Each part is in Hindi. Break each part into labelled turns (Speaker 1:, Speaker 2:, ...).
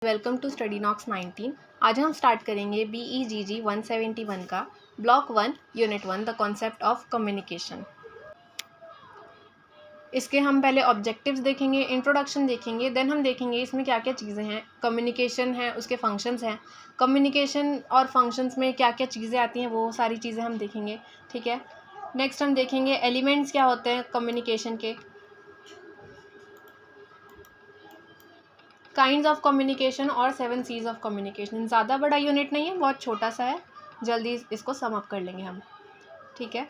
Speaker 1: Welcome to study Knox 19। आज हम स्टार्ट करेंगे BEGG 171 का block 1 unit 1 the concept of communication. इसके हम पहले ऑब्जेक्टिव्स देखेंगे, इंट्रोडक्शन देखेंगे, देन हम देखेंगे इसमें क्या क्या चीज़ें हैं। कम्युनिकेशन है, उसके फंक्शंस हैं, कम्युनिकेशन और फंक्शंस में क्या क्या चीज़ें आती हैं वो सारी चीज़ें हम देखेंगे। ठीक है, नेक्स्ट हम देखेंगे एलिमेंट्स क्या होते हैं कम्युनिकेशन के, काइंड्स ऑफ कम्युनिकेशन और 7 C's ऑफ कम्युनिकेशन। ज़्यादा बड़ा यूनिट नहीं है, बहुत छोटा सा है, जल्दी इसको सम अप कर लेंगे हम। ठीक है,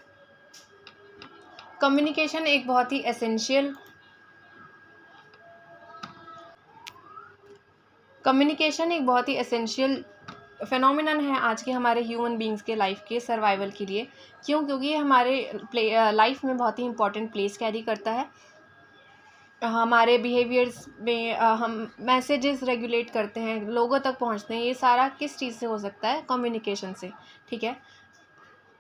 Speaker 1: कम्युनिकेशन एक बहुत ही एसेंशियल फिनोमिनन है आज के हमारे ह्यूमन बींग्स के लाइफ के सर्वाइवल के लिए। क्यों? क्योंकि ये हमारे लाइफ में बहुत ही इंपॉर्टेंट प्लेस कैरी करता है। हमारे बिहेवियर्स में हम मैसेजेस रेगुलेट करते हैं, लोगों तक पहुंचते हैं। ये सारा किस चीज़ से हो सकता है? कम्युनिकेशन से। ठीक है,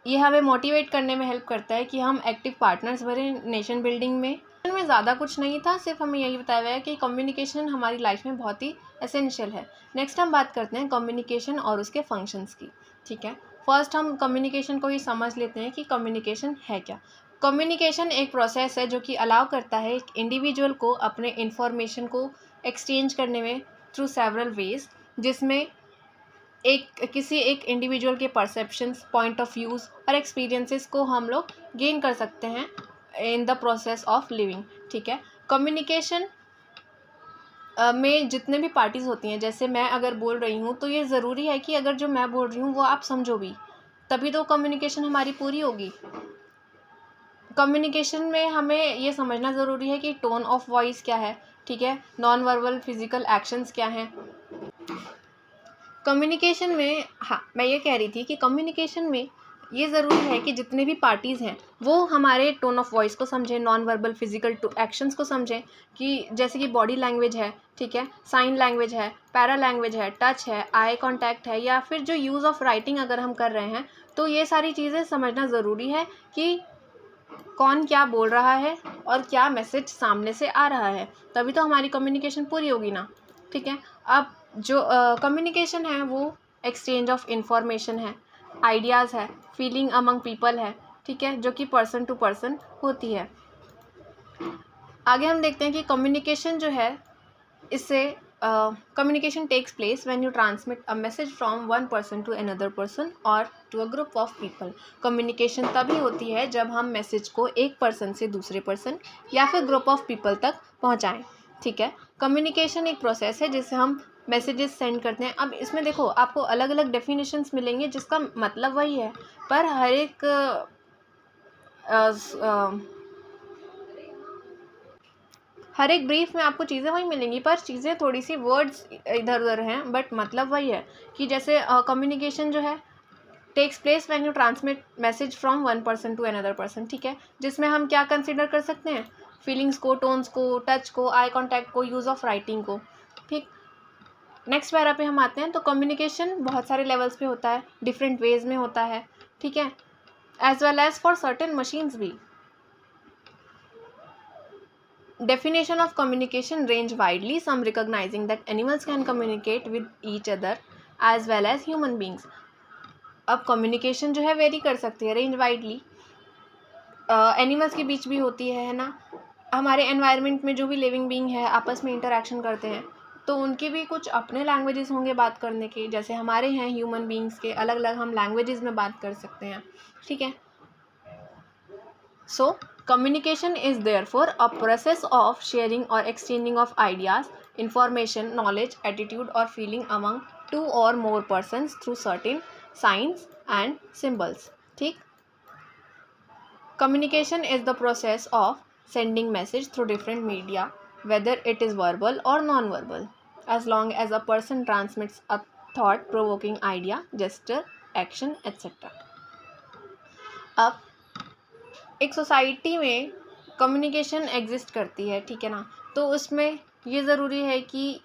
Speaker 1: ये हमें मोटिवेट करने में हेल्प करता है कि हम एक्टिव पार्टनर्स बने नेशन बिल्डिंग में ज़्यादा कुछ नहीं था, सिर्फ हमें यही बताया गया है कि कम्युनिकेशन हमारी लाइफ में बहुत ही एसेंशियल है। नेक्स्ट हम बात करते हैं कम्युनिकेशन और उसके फंक्शंस की। ठीक है, फर्स्ट हम कम्युनिकेशन को ही समझ लेते हैं कि कम्युनिकेशन है क्या। कम्युनिकेशन एक प्रोसेस है जो कि अलाउ करता है एक इंडिविजुअल को अपने इंफॉर्मेशन को एक्सचेंज करने में थ्रू सेवरल वेज, जिसमें किसी एक इंडिविजुअल के परसेप्शंस, पॉइंट ऑफ व्यूज़ और एक्सपीरियंसेस को हम लोग गेन कर सकते हैं in the process of living. ठीक है, कम्युनिकेशन में जितने भी पार्टीज़ होती हैं, जैसे मैं अगर बोल रही हूँ तो ये ज़रूरी है कि अगर जो मैं बोल रही हूँ वो आप समझो भी, तभी तो कम्युनिकेशन हमारी पूरी होगी। कम्युनिकेशन में हमें ये समझना ज़रूरी है कि टोन ऑफ वॉइस क्या है। ठीक है, नॉन वर्बल फिजिकल एक्शंस क्या हैं कम्युनिकेशन में। हाँ, मैं ये कह रही थी कि कम्युनिकेशन में ये ज़रूरी है कि जितने भी पार्टीज़ हैं वो हमारे टोन ऑफ वॉइस को समझें, नॉन वर्बल फिजिकल एक्शंस को समझें, कि जैसे कि बॉडी लैंग्वेज है, ठीक है, साइन लैंग्वेज है, पैरा लैंग्वेज है, टच है, आई कांटेक्ट है, या फिर जो यूज़ ऑफ राइटिंग अगर हम कर रहे हैं तो ये सारी चीज़ें समझना ज़रूरी है कि कौन क्या बोल रहा है और क्या मैसेज सामने से आ रहा है, तभी तो हमारी कम्युनिकेशन पूरी होगी ना। ठीक है, अब जो कम्युनिकेशन है वो एक्सचेंज ऑफ इंफॉर्मेशन है, आइडियाज़ है, फीलिंग अमंग पीपल है। ठीक है, जो कि पर्सन टू पर्सन होती है। आगे हम देखते हैं कि कम्युनिकेशन जो है, इससे communication takes place when you transmit a message from one person to another person और to a group of people. Communication तभी होती है जब हम मैसेज को एक पर्सन से दूसरे पर्सन या फिर ग्रुप ऑफ पीपल तक पहुंचाएं। ठीक है, कम्युनिकेशन एक प्रोसेस है जिससे हम मैसेजेस सेंड करते हैं। अब इसमें देखो, आपको अलग अलग डेफिनेशंस मिलेंगे जिसका मतलब वही है, पर हर एक ब्रीफ में आपको चीज़ें वही मिलेंगी, पर चीज़ें थोड़ी सी वर्ड्स इधर उधर हैं, बट मतलब वही है कि जैसे कम्युनिकेशन जो है takes place when you transmit message from one person to another person. ठीक है, जिसमें हम क्या कंसिडर कर सकते हैं? फीलिंग्स को, टोन्स को, टच को, आई कॉन्टैक्ट को, यूज़ ऑफ राइटिंग को। ठीक, नेक्स्ट पैरा पे हम आते हैं। तो कम्युनिकेशन बहुत सारे लेवल्स पे होता है, डिफरेंट वेज में होता है। ठीक है, as well as for certain machines भी। Definition of communication range widely, some recognizing that animals can communicate with each other as well as human beings. अब communication जो है वेरी कर सकती है, रेंज वाइडली, एनिमल्स के बीच भी होती है ना। हमारे एनवायरनमेंट में जो भी लिविंग बीइंग है आपस में इंटरेक्शन करते हैं, तो उनके भी कुछ अपने लैंग्वेजेस होंगे बात करने के, जैसे हमारे हैं ह्यूमन बीइंग्स के अलग अलग हम लैंग्वेजेस में बात कर सकते हैं। ठीक है, so communication is therefore a process of sharing or exchanging of ideas, information, knowledge, attitude or feeling among two or more persons through certain signs and symbols. ठीक, communication is the process of sending message through different media, whether it is verbal or non-verbal, as long as a person transmits a thought provoking idea, gesture, action, etc. अब एक सोसाइटी में कम्युनिकेशन एग्जिस्ट करती है, ठीक है ना, तो उसमें ये ज़रूरी है कि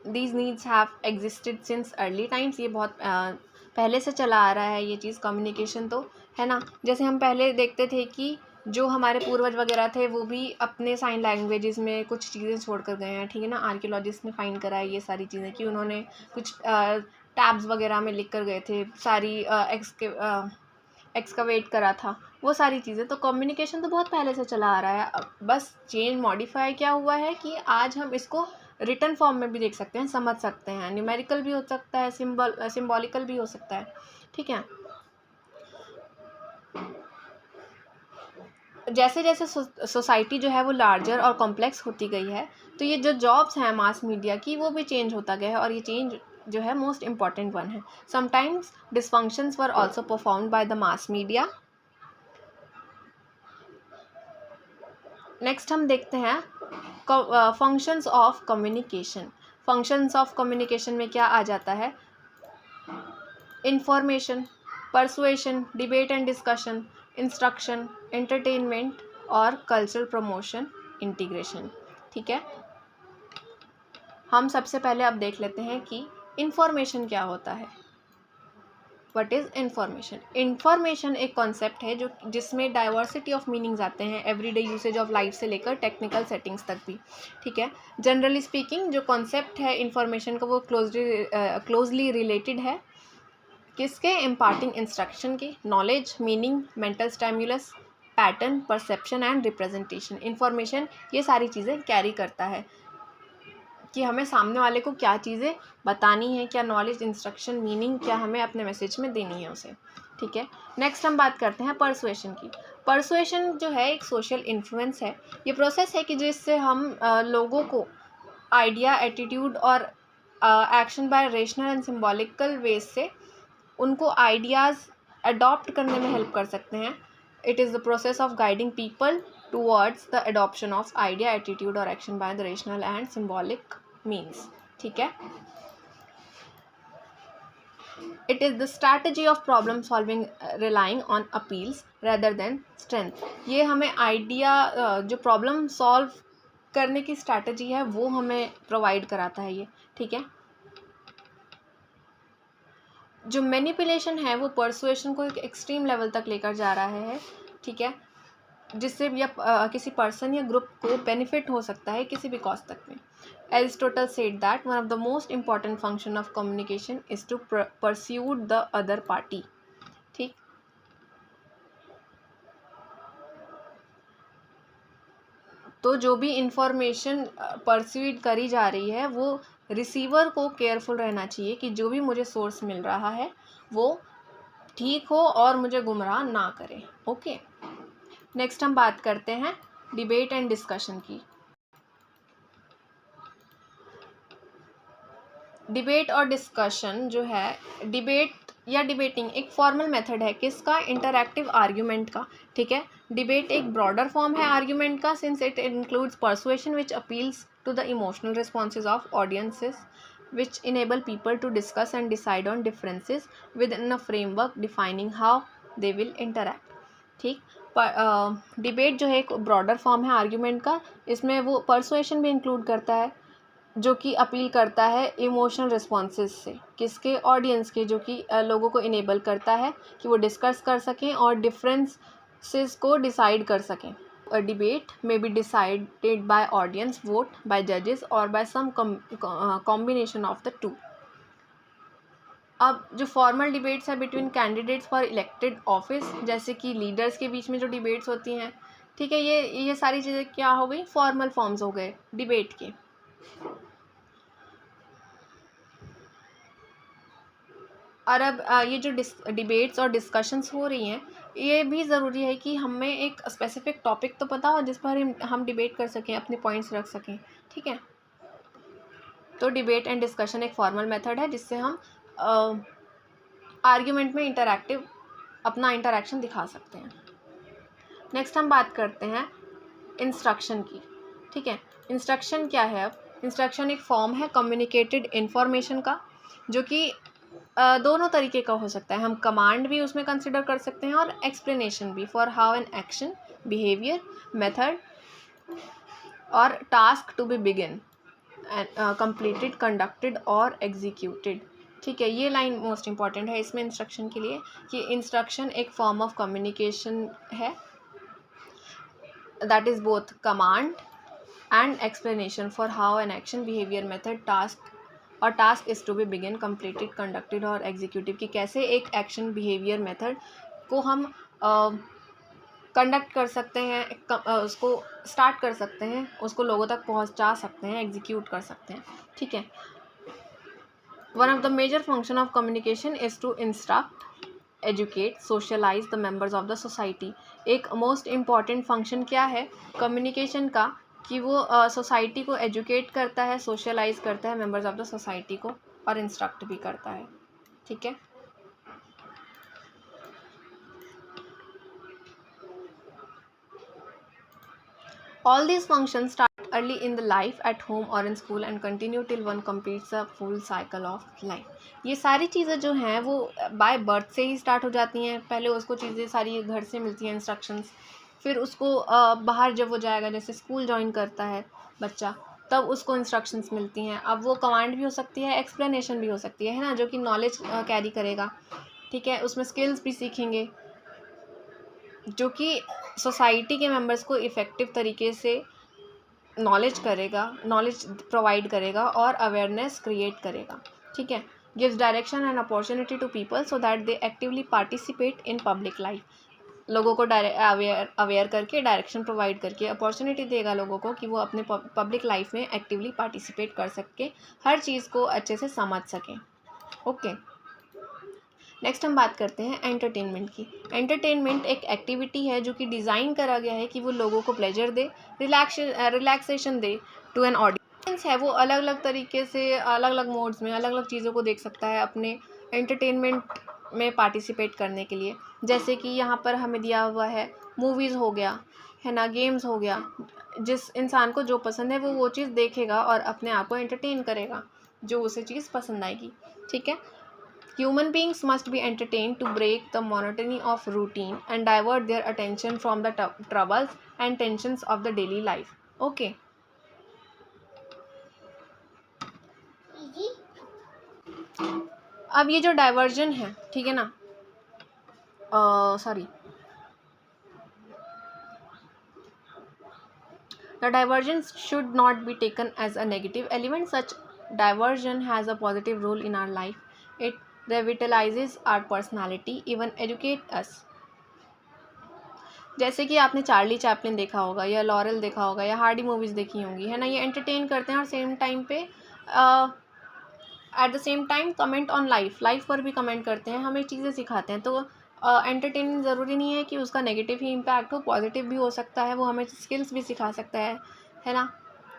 Speaker 1: these needs have existed since early times. ये बहुत पहले से चला आ रहा है ये चीज़, कम्युनिकेशन तो है ना। जैसे हम पहले देखते थे कि जो हमारे पूर्वज वगैरह थे वो भी अपने साइन लैंग्वेजेस में कुछ चीज़ें छोड़ कर गए हैं, ठीक है ना। आर्कियोलॉजिस्ट ने फाइंड करा है ये सारी चीज़ें कि उन्होंने कुछ टैब्स वगैरह में लिख कर गए थे, सारी एक्सकवेट करा था वो सारी चीज़ें। तो कम्युनिकेशन तो बहुत पहले से चला आ रहा है, अब बस चेंज मॉडिफाई क्या हुआ है कि आज हम इसको रिटन फॉर्म में भी देख सकते हैं, समझ सकते हैं, न्यूमेरिकल भी हो सकता है, सिम्बॉलिकल भी हो सकता है, ठीक है। जैसे जैसे सोसाइटी जो है वो लार्जर और कॉम्प्लेक्स होती गई है, तो ये जो जॉब्स हैं मास मीडिया की वो भी चेंज होता गया है, और ये चेंज जो है मोस्ट इम्पॉर्टेंट वन है। Sometimes dysfunctions were also performed by the mass media. Next हम देखते हैं functions of communication. Functions of communication में क्या आ जाता है? Information, persuasion, debate and discussion, instruction, entertainment और कल्चरल प्रमोशन, इंटीग्रेशन, ठीक है। हम सबसे पहले अब देख लेते हैं कि इंफॉर्मेशन क्या होता है। What is information? इंफॉर्मेशन एक कॉन्सेप्ट है जो जिसमें डाइवर्सिटी ऑफ मीनिंग्स आते हैं, एवरीडे यूसेज ऑफ लाइफ से लेकर टेक्निकल सेटिंग्स तक भी, ठीक है। जनरली स्पीकिंग जो कॉन्सेप्ट है इंफॉर्मेशन का वो क्लोजली रिलेटेड है किसके? इम्पार्टिंग इंस्ट्रक्शन के, knowledge, meaning, mental stimulus, pattern, perception and representation. Information ये सारी चीज़ें कैरी करता है कि हमें सामने वाले को क्या चीज़ें बतानी है, क्या नॉलेज, इंस्ट्रक्शन, मीनिंग क्या हमें अपने मैसेज में देनी है उसे, ठीक है। नेक्स्ट हम बात करते हैं परसुएशन की। परसुएशन जो है एक सोशल इन्फ्लुएंस है। ये प्रोसेस है कि जिससे हम लोगों को आइडिया, एटीट्यूड और action by rational and symbolical ways से उनको आइडियाज़ अडॉप्ट करने में हेल्प कर सकते हैं। It is the process of guiding people towards the adoption of idea, attitude और action by the rational and symbolic means, ठीक है। It is the strategy of problem solving relying on appeals rather than strength. ये हमें आइडिया जो प्रॉब्लम सॉल्व करने की स्ट्रैटेजी है वो हमें प्रोवाइड कराता है ये, ठीक है। जो मैनिपुलेशन है वो परसुएशन को एक एक्सट्रीम लेवल तक लेकर जा रहा है, ठीक है, जिससे या किसी पर्सन या ग्रुप को बेनिफिट हो सकता है किसी भी कॉज तक में। Aristotle said that one of the most important function of communication is to persuade the other party, ठीक। तो जो भी इंफॉर्मेशन परस्यूड करी जा रही है वो रिसीवर को केयरफुल रहना चाहिए कि जो भी मुझे सोर्स मिल रहा है वो ठीक हो और मुझे गुमराह ना करे, ओके। नेक्स्ट हम बात करते हैं डिबेट एंड डिस्कशन की। डिबेट और डिस्कशन जो है, डिबेट या डिबेटिंग एक फॉर्मल मेथड है किसका? इंटरैक्टिव आर्ग्यूमेंट का, ठीक है। डिबेट एक ब्रॉडर फॉर्म है आर्ग्यूमेंट का since it includes persuasion which appeals to the emotional responses of audiences which enable people to discuss and decide on differences within a framework defining how they will interact, ठीक। डिबेट जो है एक ब्रॉडर फॉर्म है आर्ग्यूमेंट का, इसमें वो परसुएशन भी इंक्लूड करता है जो कि अपील करता है इमोशनल रिस्पॉन्सेज से, किसके? ऑडियंस के, जो कि लोगों को इनेबल करता है कि वो डिस्कस कर सकें और डिफरेंसेस को डिसाइड कर सकें। A debate may be decided by audience vote, by judges or by some combination of the two. अब जो फॉर्मल डिबेट्स है between candidates for elected office, जैसे कि लीडर्स के बीच में जो डिबेट्स होती हैं, ठीक है, ये सारी चीज़ें क्या हो गई? फॉर्मल फॉर्म्स हो गए डिबेट के। और अब ये जो डिबेट्स और डिस्कशंस हो रही हैं, ये भी ज़रूरी है कि हमें एक स्पेसिफिक टॉपिक तो पता हो जिस पर हम डिबेट कर सकें, अपने पॉइंट्स रख सकें, ठीक है। तो डिबेट एंड डिस्कशन एक फॉर्मल मेथड है जिससे हम आर्ग्यूमेंट में अपना इंटरेक्शन दिखा सकते हैं। नेक्स्ट हम बात करते हैं इंस्ट्रक्शन की, ठीक है। इंस्ट्रक्शन क्या है? अब इंस्ट्रक्शन एक फॉर्म है कम्युनिकेटेड इन्फॉर्मेशन का, जो कि दोनों तरीके का हो सकता है। हम कमांड भी उसमें कंसिडर कर सकते हैं और एक्सप्लेनेशन भी, for how an action, behaviour, method और task to be begin, completed, conducted और एग्जीक्यूटेड, ठीक है। ये लाइन मोस्ट इंपॉर्टेंट है इसमें इंस्ट्रक्शन के लिए कि इंस्ट्रक्शन एक फॉर्म ऑफ कम्युनिकेशन है that is both command and explanation for how an action, behavior, method, task is to be begin, completed, conducted और executed, कि कैसे एक action, behavior, method को हम कंडक्ट कर सकते हैं, उसको स्टार्ट कर सकते हैं, उसको लोगों तक पहुंचा सकते हैं, एग्जीक्यूट कर सकते हैं. ठीक है. One of the major function of communication is to instruct, educate, socialise the members of the society. एक मोस्ट इम्पॉर्टेंट फंक्शन क्या है कम्युनिकेशन का, कि वो सोसाइटी को एजुकेट करता है, सोशलाइज करता है मेंबर्स ऑफ द सोसाइटी को, और इंस्ट्रक्ट भी करता है. ठीक है. All these functions start early in the life at home or in school and continue till one completes a full cycle of life. ये सारी चीज़ें जो हैं वो बाय बर्थ से ही स्टार्ट हो जाती हैं. पहले उसको चीज़ें सारी घर से मिलती हैं, इंस्ट्रक्शंस. फिर उसको बाहर जब वो जाएगा, जैसे स्कूल ज्वाइन करता है बच्चा, तब उसको इंस्ट्रक्शंस मिलती हैं. अब वो कमांड भी हो सकती है, एक्सप्लेनेशन भी हो सकती है ना, जो कि नॉलेज कैरी करेगा. ठीक है. उसमें स्किल्स भी सीखेंगे जो कि सोसाइटी के मेंबर्स को इफ़ेक्टिव तरीके से नॉलेज प्रोवाइड करेगा और अवेयरनेस क्रिएट करेगा. ठीक है. Gives direction and opportunity to people so that they actively participate in public life. लोगों को अवेयर करके, डायरेक्शन प्रोवाइड करके अपॉर्चुनिटी देगा लोगों को कि वो अपने पब्लिक लाइफ में एक्टिवली पार्टिसिपेट कर सके, हर चीज़ को अच्छे से समझ सकें. ओके. नेक्स्ट हम बात करते हैं एंटरटेनमेंट की. एंटरटेनमेंट एक एक्टिविटी है जो कि डिज़ाइन करा गया है कि वो लोगों को प्लेजर दे, रिलैक्सेशन दे टू एन ऑडियंस है. वो अलग अलग तरीके से, अलग अलग मोड्स में अलग अलग चीज़ों को देख सकता है अपने एंटरटेनमेंट में पार्टिसिपेट करने के लिए. जैसे कि यहाँ पर हमें दिया हुआ है मूवीज़ हो गया, है ना, गेम्स हो गया. जिस इंसान को जो पसंद है वो चीज़ देखेगा और अपने आप को एंटरटेन करेगा जो उसे चीज़ पसंद आएगी. ठीक है. Human beings must be entertained to break the monotony of routine and divert their attention from the troubles and tensions of the daily life. Okay. अब ये जो डाइवर्जन है, ठीक है ना, The divergence should not be taken as a negative element. Such diversion has a positive role in our life. It revitalizes our personality, even educate us. जैसे कि आपने चार्ली चैपलिन देखा होगा, या लॉरेल देखा होगा, या हार्डी मूवीज़ देखी होंगी, है ना. ये एंटरटेन करते हैं और सेम टाइम पे at the same time comment on life पर भी कमेंट करते हैं, हमें चीज़ें सिखाते हैं. तो एंटरटेनमेंट ज़रूरी नहीं है कि उसका नेगेटिव ही इम्पैक्ट हो, पॉजिटिव भी हो सकता है. वो हमें स्किल्स भी सिखा सकता है ना.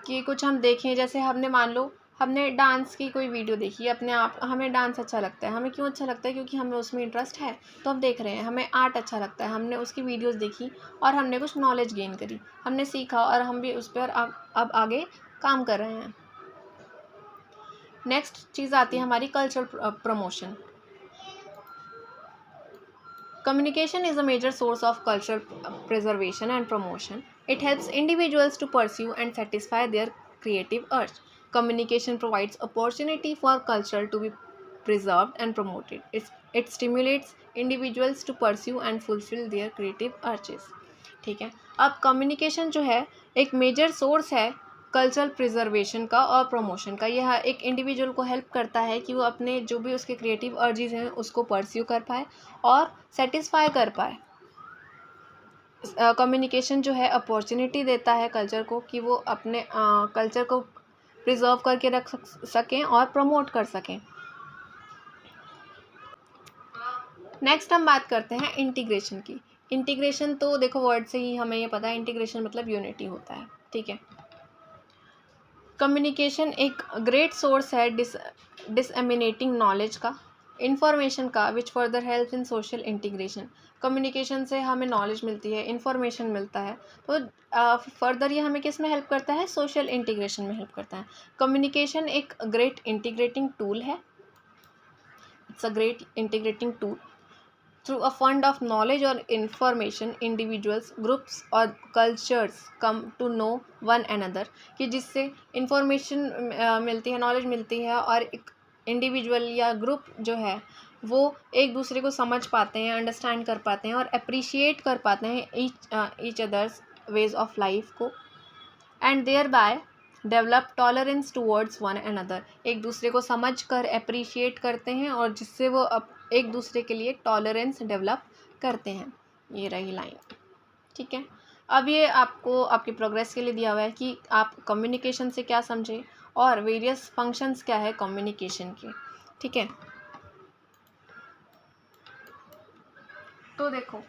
Speaker 1: कि कुछ हम देखें, जैसे हमने मान लो हमने डांस की कोई वीडियो देखी, अपने आप हमें डांस अच्छा लगता है. हमें क्यों अच्छा लगता है? क्योंकि हमें उसमें इंटरेस्ट है, तो हम देख रहे हैं. हमें आर्ट अच्छा लगता है, हमने उसकी वीडियोस देखी और हमने कुछ नॉलेज गेन करी, हमने सीखा और हम भी उस पर अब आगे काम कर रहे हैं. नेक्स्ट चीज़ आती है हमारी cultural promotion. Communication is a major source of cultural preservation and promotion. It helps individuals to pursue and satisfy their creative urge. Communication provides opportunity for culture to be preserved and promoted. It stimulates individuals to pursue and fulfill their creative urges. ठीक है. अब कम्युनिकेशन जो है एक मेजर सोर्स है कल्चरल प्रिजर्वेशन का और प्रमोशन का. यह एक इंडिविजुअल को हेल्प करता है कि वो अपने जो भी उसके क्रिएटिव अर्जीज हैं उसको परस्यू कर पाए और सेटिस्फाई कर पाए. कम्युनिकेशन जो है अपॉर्चुनिटी देता है कल्चर को कि वो अपने कल्चर को प्रिजर्व करके रख सकें और प्रमोट कर सकें. नेक्स्ट हम बात करते हैं इंटीग्रेशन की. इंटीग्रेशन तो देखो वर्ड से ही हमें ये पता है, इंटीग्रेशन मतलब यूनिटी होता है. ठीक है. कम्युनिकेशन एक ग्रेट सोर्स है डिसएमिनेटिंग नॉलेज का, इंफॉर्मेशन का, which further help in social integration. Communication से हमें नॉलेज मिलती है, इंफॉर्मेशन मिलता है, तो फर्दर ये हमें किस में हेल्प करता है? सोशल इंटीग्रेशन में हेल्प करता है. कम्युनिकेशन एक ग्रेट इंटीग्रेटिंग टूल है. It's a great integrating tool. Through a fund of knowledge or information, individuals, groups और cultures come to know one another. कि जिससे इंफॉर्मेशन मिलती है, नॉलेज मिलती है और एक इंडिविजुअल या ग्रुप जो है वो एक दूसरे को समझ पाते हैं, अंडरस्टैंड कर पाते हैं और अप्रिशिएट कर पाते हैं each others ways of life को, and thereby develop tolerance towards one another, एक दूसरे को समझ कर अप्रिशिएट करते हैं और जिससे वो एक दूसरे के लिए टॉलरेंस डेवलप करते हैं। ये रही लाइन, ठीक है। अब ये आपको आपकी प्रोग्रेस के लिए दिया हुआ है कि आप कम्युनिकेशन से क्या समझे और वेरियस फंक्शंस क्या है कम्युनिकेशन के, ठीक है। तो देखो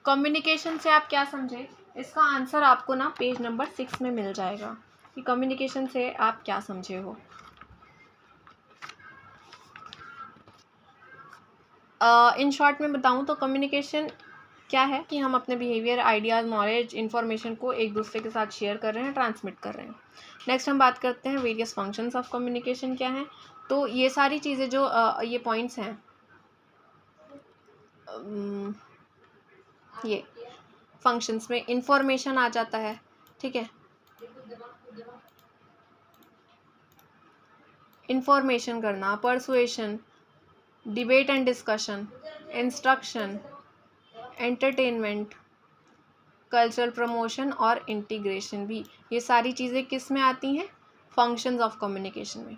Speaker 1: कम्युनिकेशन से आप क्या समझे, इसका आंसर आपको ना पेज नंबर 6 में मिल जाएगा कि कम्युनिकेशन से आप क्या समझे हो। इन शॉर्ट में बताऊं तो कम्युनिकेशन क्या है कि हम अपने बिहेवियर, आइडियाज़, नॉलेज, इन्फॉर्मेशन को एक दूसरे के साथ शेयर कर रहे हैं, ट्रांसमिट कर रहे हैं। नेक्स्ट हम बात करते हैं वेरियस फंक्शंस ऑफ कम्युनिकेशन क्या हैं। तो ये सारी चीज़ें जो ये पॉइंट्स हैं, ये फंक्शंस में इंफॉर्मेशन आ जाता है, ठीक है। इंफॉर्मेशन करना, persuasion, debate and discussion, instruction, entertainment, cultural promotion और इंटीग्रेशन भी, ये सारी चीज़ें किस में आती हैं, फंक्शंस ऑफ कम्युनिकेशन में।